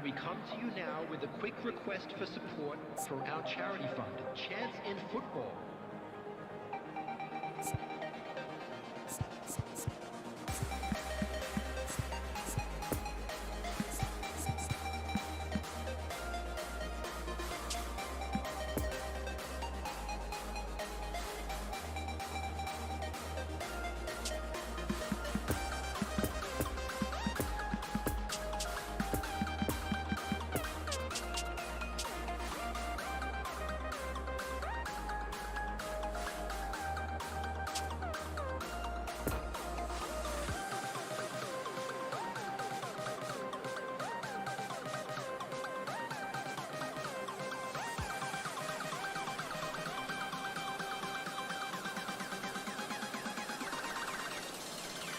we come to you now with a quick request for support for our charity fund, Chance in Football.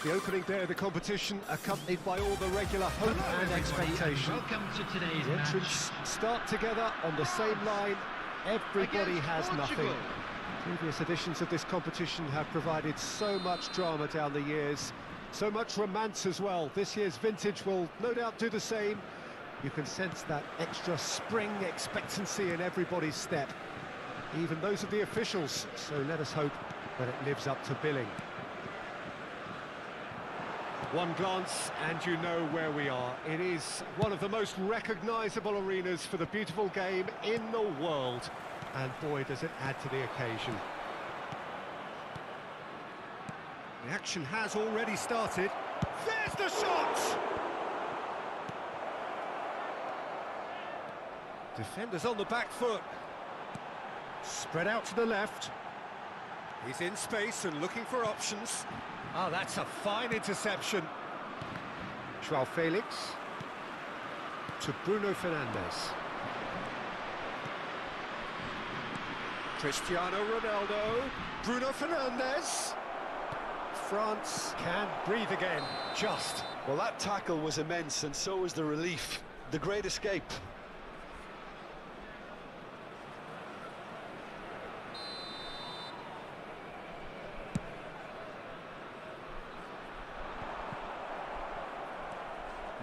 The opening day of the competition, accompanied by all the regular hope and expectation. Welcome to today's The entrants start together on the same line. Everybody has nothing. Previous editions of this competition have provided so much drama down the years, so much romance as well. This year's vintage will no doubt do the same. You can sense that extra spring expectancy in everybody's step, even those of the officials, so let us hope that it lives up to billing. One glance and you know where we are. It is one of the most recognisable arenas for the beautiful game in the world. And boy, does it add to the occasion. The action has already started. There's the shot! Defenders on the back foot. Spread out to the left. He's in space and looking for options. Oh, that's a fine interception. Joao Felix to Bruno Fernandes. Cristiano Ronaldo. Bruno Fernandes. France can breathe again, just. Well, that tackle was immense, and so was the relief. The great escape.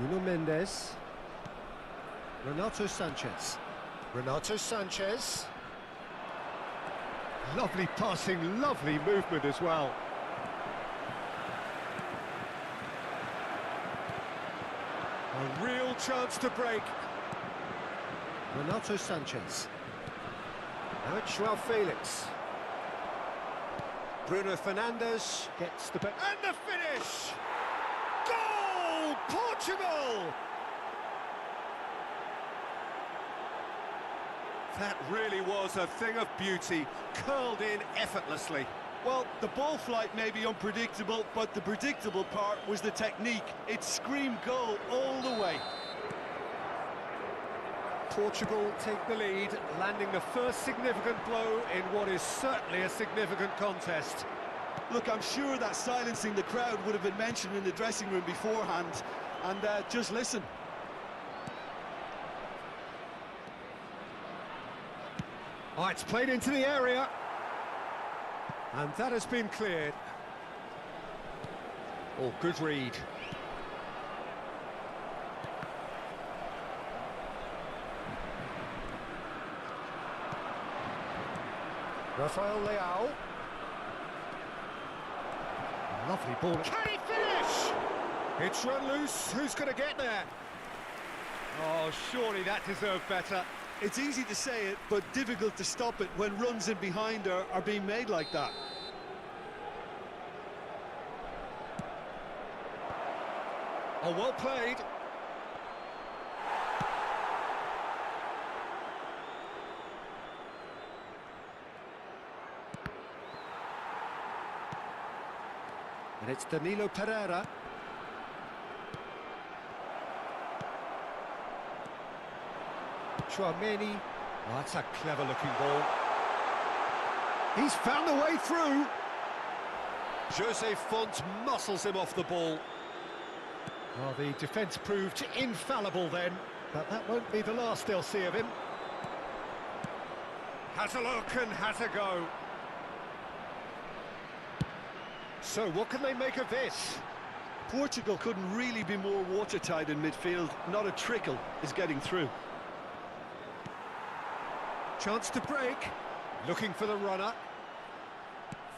Nuno Mendes. Renato Sanchez. Renato Sanchez. Lovely passing, lovely movement as well. A real chance to break. Renato Sanchez. Now it's Joao Felix. Bruno Fernandes gets the back. And the finish! Goal! Portugal! That really was a thing of beauty, curled in effortlessly. Well, the ball flight may be unpredictable, but the predictable part was the technique. It screamed goal all the way. Portugal take the lead, landing the first significant blow in what is certainly a significant contest. Look, I'm sure that silencing the crowd would have been mentioned in the dressing room beforehand. And just listen. Oh, it's played into the area. And that has been cleared. Oh, good read. Rafael Leao. Lovely ball. Can he finish? It's run loose. Who's going to get there? Oh, surely that deserved better. It's easy to say it, but difficult to stop it when runs in behind are being made like that. Oh, well played. And it's Danilo Pereira. Chouameni. Oh, that's a clever-looking ball. He's found a way through. Jose Font muscles him off the ball. Well, the defence proved infallible then, but that won't be the last they'll see of him. Has a look and has a go. So, what can they make of this? Portugal couldn't really be more watertight in midfield. Not a trickle is getting through. Chance to break. Looking for the runner.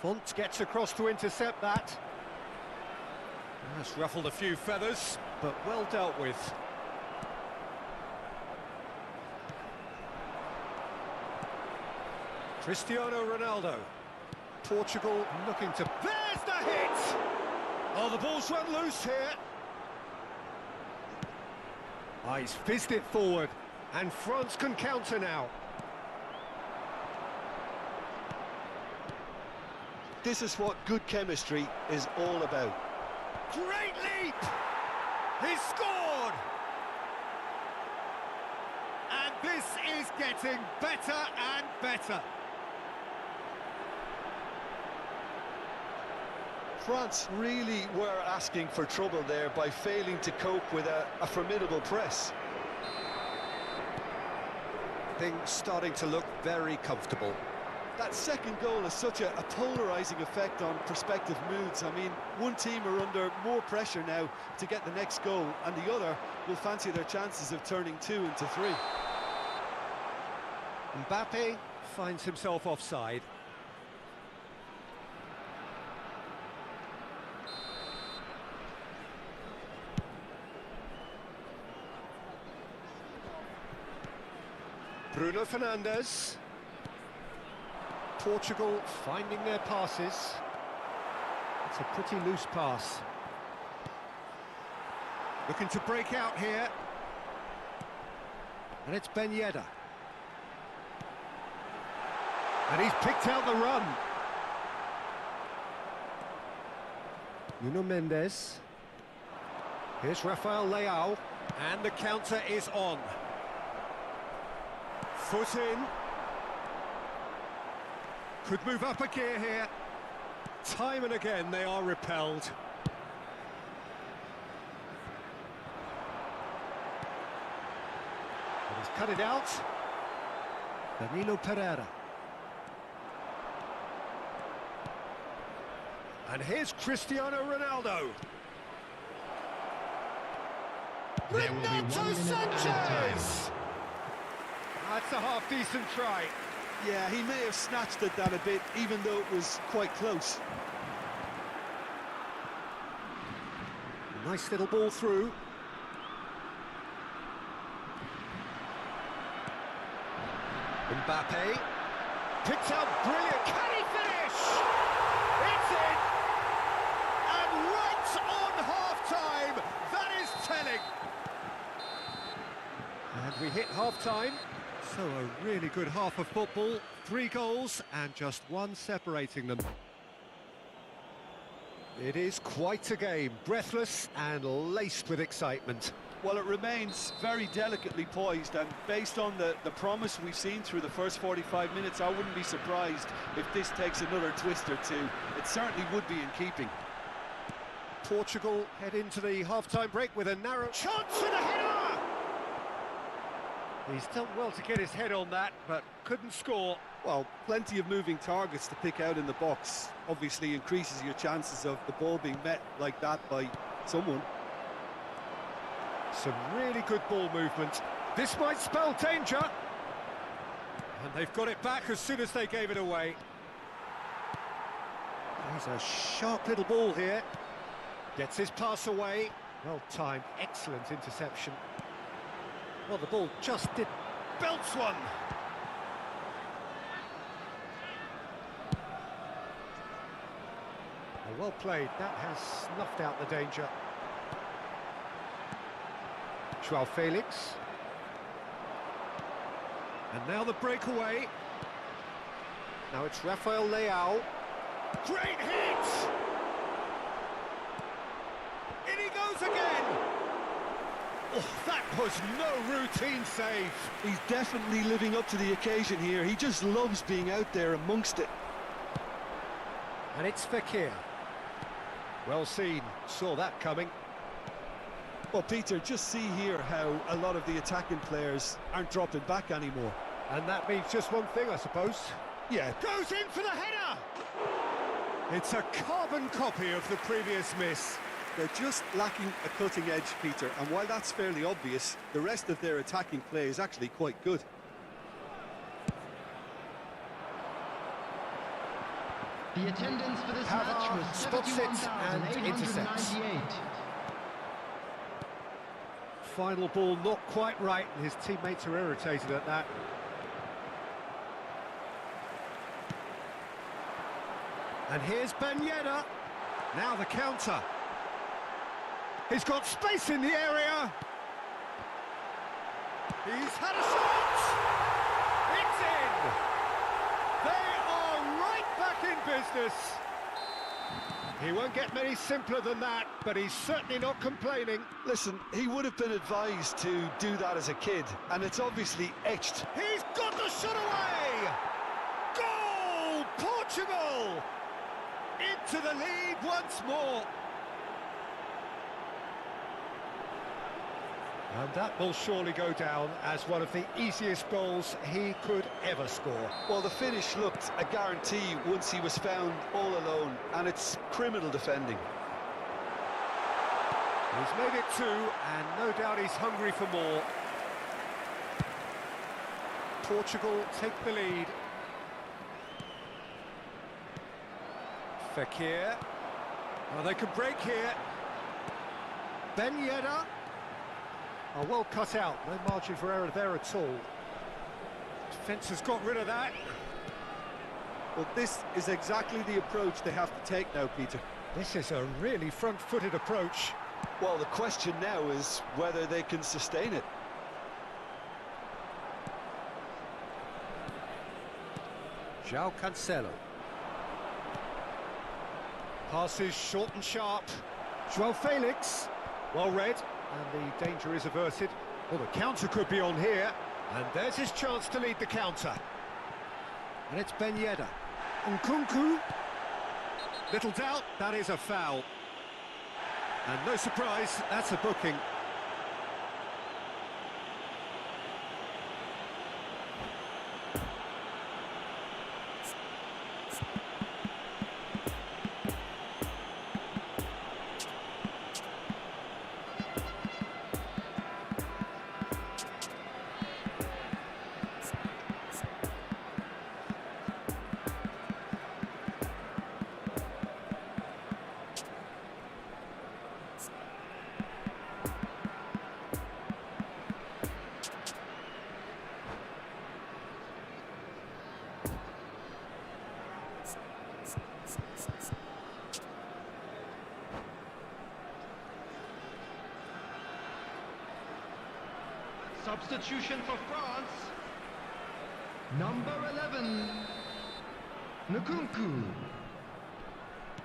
Font gets across to intercept that. That's ruffled a few feathers, but well dealt with. Cristiano Ronaldo. Portugal looking to... There's the hit! Oh, the ball's run loose here. Oh, he's fizzed it forward, and France can counter now. This is what good chemistry is all about. Great leap! He's scored! And this is getting better and better. France really were asking for trouble there by failing to cope with a formidable press. Things starting to look very comfortable. That second goal has such a polarising effect on prospective moods. I mean, one team are under more pressure now to get the next goal, and the other will fancy their chances of turning 2 into 3. Mbappe finds himself offside. Bruno Fernandes. Portugal finding their passes. It's a pretty loose pass. Looking to break out here. And it's Ben Yedder. And he's picked out the run. Nuno Mendes. Here's Rafael Leao. And the counter is on. Foot in. Could move up a gear here. Time and again they are repelled. But he's cut it out. Danilo Pereira. And here's Cristiano Ronaldo. There will be 1 Renato minute Sanchez! That's a half-decent try. Yeah, he may have snatched at that a bit, even though it was quite close. Nice little ball through. Mbappe. Picked out brilliant. Can he finish? It's in! And right on half-time, that is telling. And we hit half-time. So a really good half of football. 3 goals and just 1 separating them. It is quite a game, breathless and laced with excitement. Well, it remains very delicately poised, and based on the promise we've seen through the first 45 minutes, I wouldn't be surprised if this takes another twist or two. It certainly would be in keeping. Portugal head into the half-time break with a narrow chance and a header! He's done well to get his head on that, but couldn't score. Well, plenty of moving targets to pick out in the box. Obviously increases your chances of the ball being met like that by someone. Some really good ball movement. This might spell danger. And they've got it back as soon as they gave it away. There's a sharp little ball here. Gets his pass away. Well timed, excellent interception. Well, the ball just did belts one. Well played, that has snuffed out the danger. Joao Felix. And now the breakaway. Now it's Rafael Leao. Great hit! In he goes again! Oh, that was no routine save. He's definitely living up to the occasion here. He just loves being out there amongst it. And it's Fekir. Well seen, saw that coming. Well, Peter, just see here how a lot of the attacking players aren't dropping back anymore. And that means just one thing, I suppose. Yeah. Goes in for the header! It's a carbon copy of the previous miss. They're just lacking a cutting edge, Peter, and while that's fairly obvious, the rest of their attacking play is actually quite good. The attendance for this match was spots it and intercepts. 71,898. Final ball not quite right, and his teammates are irritated at that. And here's Ben Yedder. Now the counter. He's got space in the area. He's had a shot. It's in. They are right back in business. He won't get many simpler than that, but he's certainly not complaining. Listen, he would have been advised to do that as a kid, and it's obviously etched. He's got the shot away. Goal, Portugal! Into the lead once more. And that will surely go down as one of the easiest goals he could ever score. Well, the finish looked a guarantee once he was found all alone, and it's criminal defending. He's made it two, and no doubt he's hungry for more. Portugal take the lead. Fekir. Well, they could break here. Ben Yedder. Oh, well cut out. No margin for error there at all. Defence has got rid of that. Well, this is exactly the approach they have to take now, Peter. This is a really front-footed approach. Well, the question now is whether they can sustain it. João Cancelo. Passes short and sharp. João Felix. Well read. And the danger is averted. Well, the counter could be on here. And there's his chance to lead the counter. And it's Ben Yedder. Nkunku. Little doubt, that is a foul. And no surprise, that's a booking. Substitution for France. Number 11, Nkunku.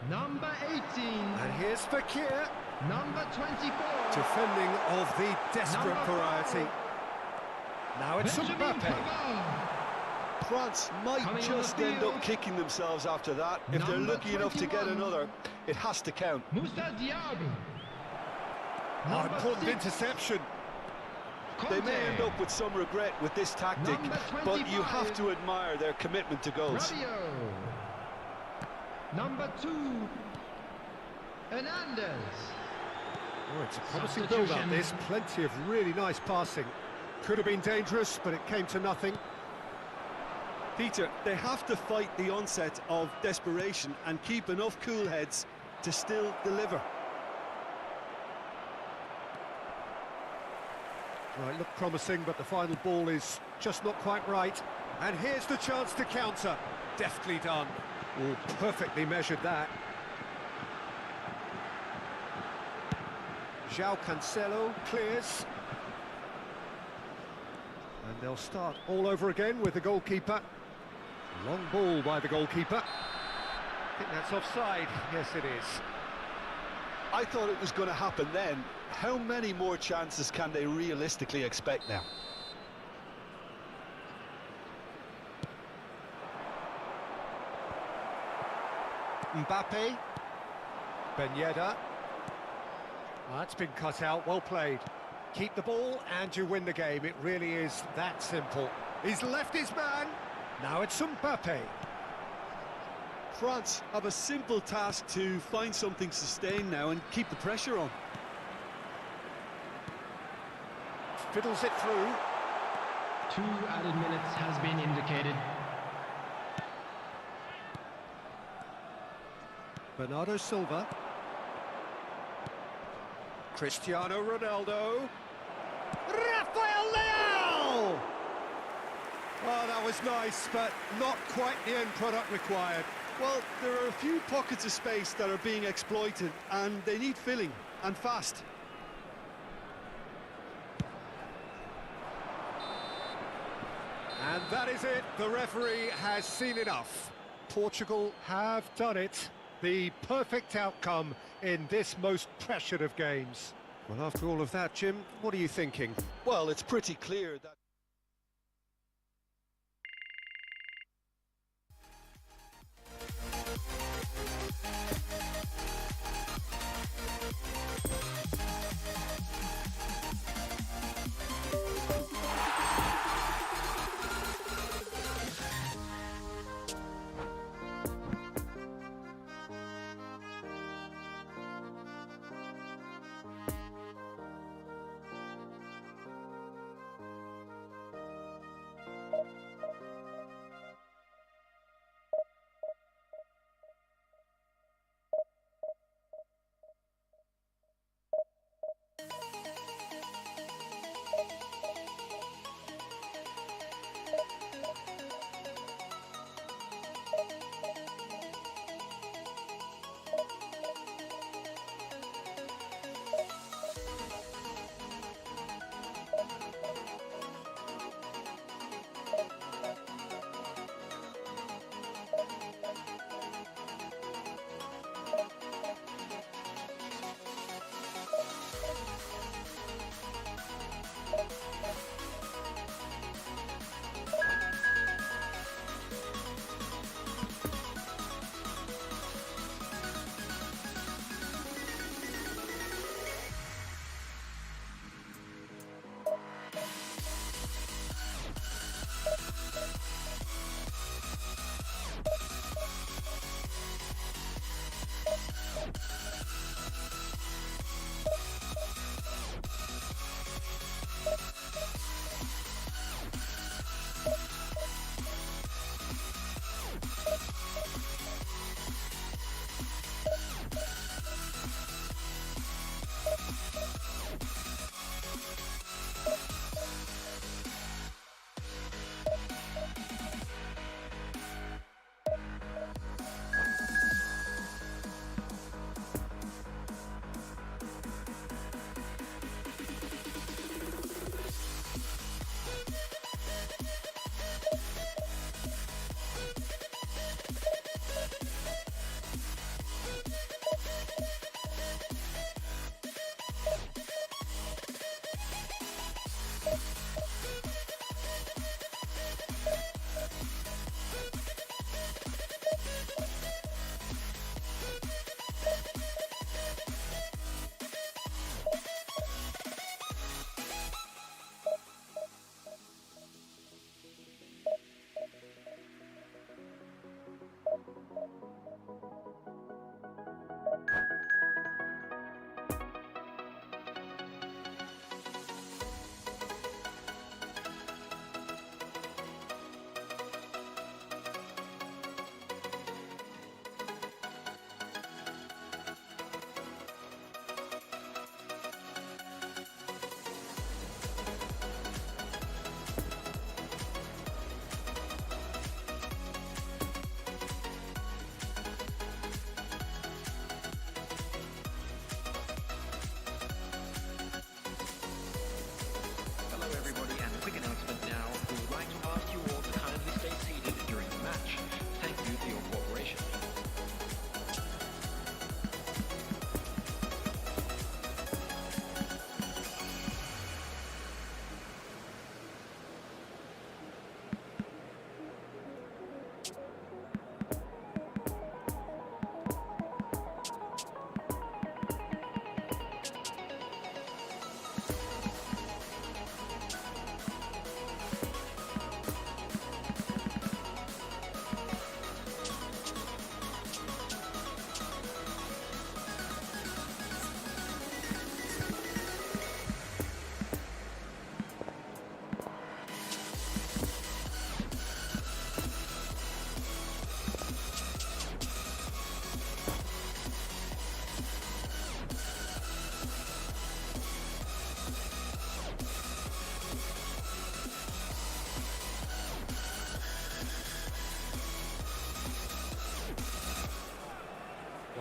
Number 18, And here's Fekir. number 24, Defending of the desperate Number variety. Now it's Benjamin Mbappe. Pavard. France might Coming on just the end field. up kicking themselves after that. If they're Number lucky enough to get 21. another, it has to count. Moussa Diaby. Oh, Number important 6, interception. They may Conte. end up with some regret with this tactic, Number but you 25. have to admire their commitment to goals. Rabiot. Number 2, Hernandez. Oh, it's a promising Substitution. build-up, this. Plenty of really nice passing. Could have been dangerous, but it came to nothing. Peter, they have to fight the onset of desperation and keep enough cool heads to still deliver. Right, looked promising, but the final ball is just not quite right. And here's the chance to counter. Deftly done. Oh, perfectly measured that. João Cancelo clears. And they'll start all over again with the goalkeeper. Long ball by the goalkeeper. I think that's offside. Yes, it is. I thought it was going to happen then. How many more chances can they realistically expect now? Mbappe. Ben Yedder. That's been cut out, well played. Keep the ball and you win the game. It really is that simple. He's left his man. Now it's Mbappe. France have a simple task to find something sustained now and keep the pressure on. Fiddles it through. 2 added minutes has been indicated. Bernardo Silva. Cristiano Ronaldo. Rafael Leao! Oh, that was nice, but not quite the end product required. Well, there are a few pockets of space that are being exploited, and they need filling, and fast. And that is it. The referee has seen enough. Portugal have done it. The perfect outcome in this most pressured of games. Well, after all of that, Jim, what are you thinking? Well, it's pretty clear that...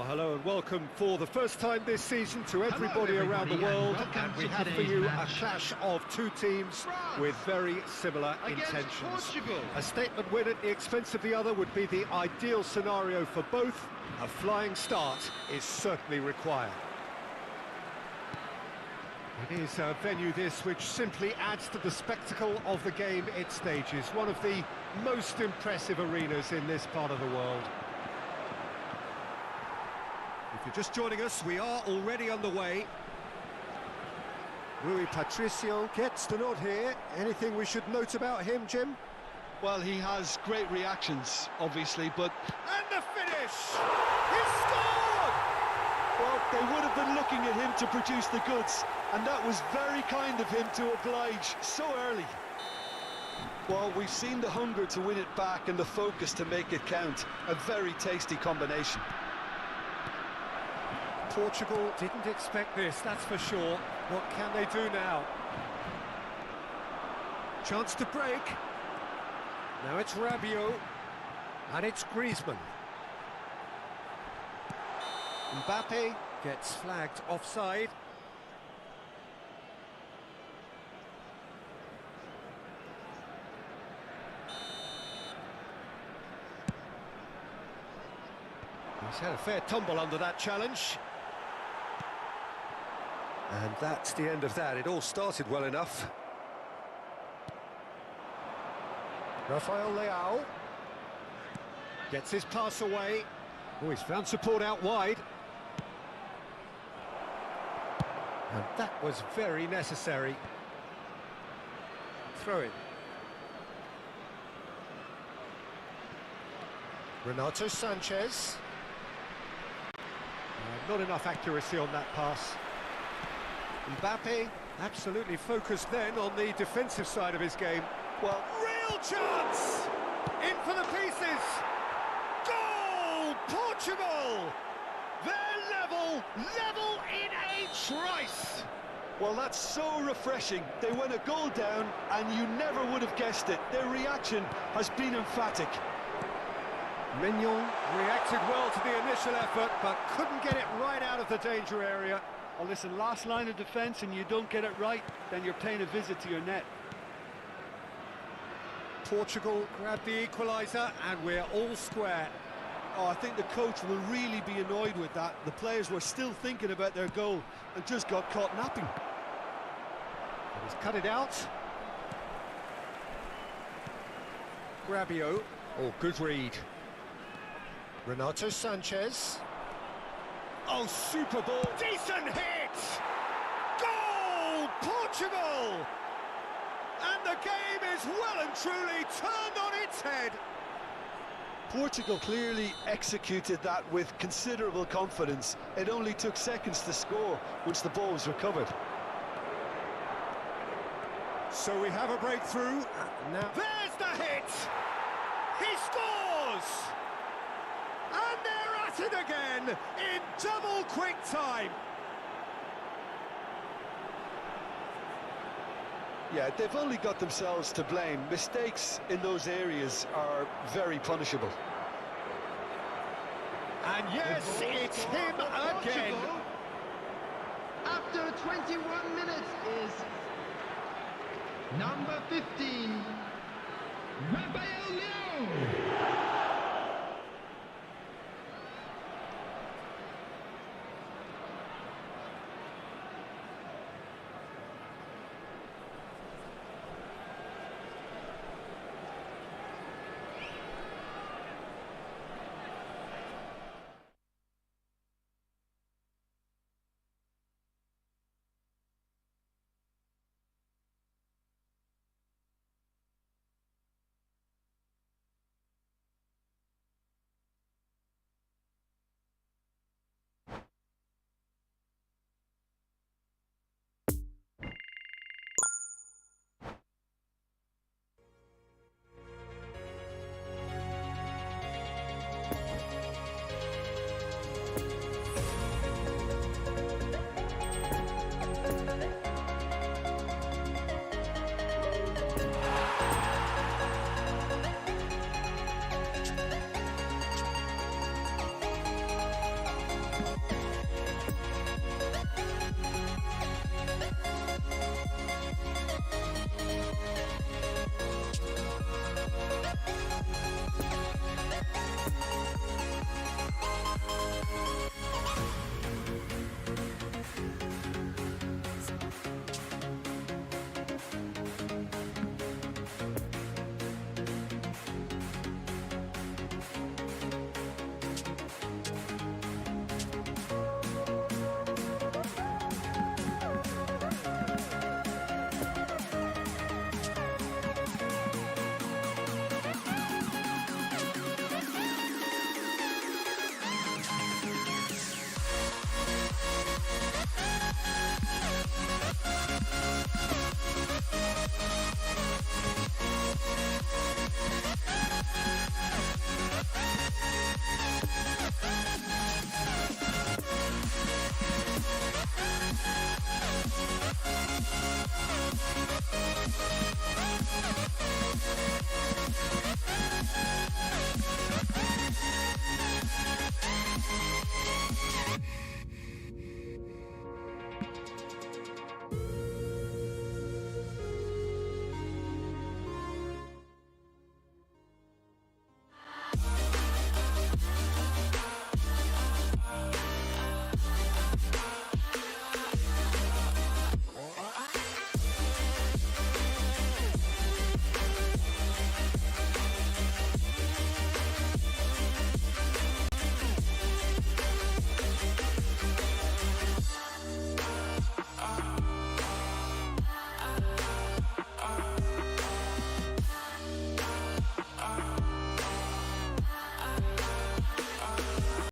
Hello and welcome for the first time this season to everybody around the world, and we have for you a clash of two teams with very similar intentions. A statement win at the expense of the other would be the ideal scenario for both. A flying start is certainly required. It is a venue this which simply adds to the spectacle of the game it stages. One of the most impressive arenas in this part of the world. If you're just joining us, we are already underway. Rui Patricio gets the nod here. Anything we should note about him, Jim? Well, he has great reactions, obviously, but... And the finish! He scored! Well, they would have been looking at him to produce the goods, and that was very kind of him to oblige so early. Well, we've seen the hunger to win it back and the focus to make it count. A very tasty combination. Portugal didn't expect this, that's for sure. What can they do now? Chance to break. Now it's Rabiot, and it's Griezmann. Mbappe gets flagged offside. He's had a fair tumble under that challenge. And that's the end of that. It all started well enough. Rafael Leao gets his pass away. Oh, he's found support out wide. And that was very necessary. Throw it. Renato Sanchez. Not enough accuracy on that pass. Mbappe, absolutely focused then on the defensive side of his game. Well, real chance! In for the pieces! Goal! Portugal! They're level in a trice! Well, that's so refreshing. They went a goal down, and you never would have guessed it. Their reaction has been emphatic. Mignon reacted well to the initial effort, but couldn't get it right out of the danger area. Well, listen, last line of defence and you don't get it right, then you're paying a visit to your net. Portugal grabbed the equaliser, and we're all square. Oh, I think the coach will really be annoyed with that. The players were still thinking about their goal and just got caught napping. And he's cut it out. Rabiot. Oh, good read. Renato Sanchez. Oh, super ball. Decent hit! Goal! Portugal! And the game is well and truly turned on its head. Portugal clearly executed that with considerable confidence. It only took seconds to score once the ball was recovered. So we have a breakthrough. Now there's the hit! He scores! And they're at it again in double quick time. Yeah, they've only got themselves to blame. Mistakes in those areas are very punishable. And yes, it's him again. After 21 minutes is number 15.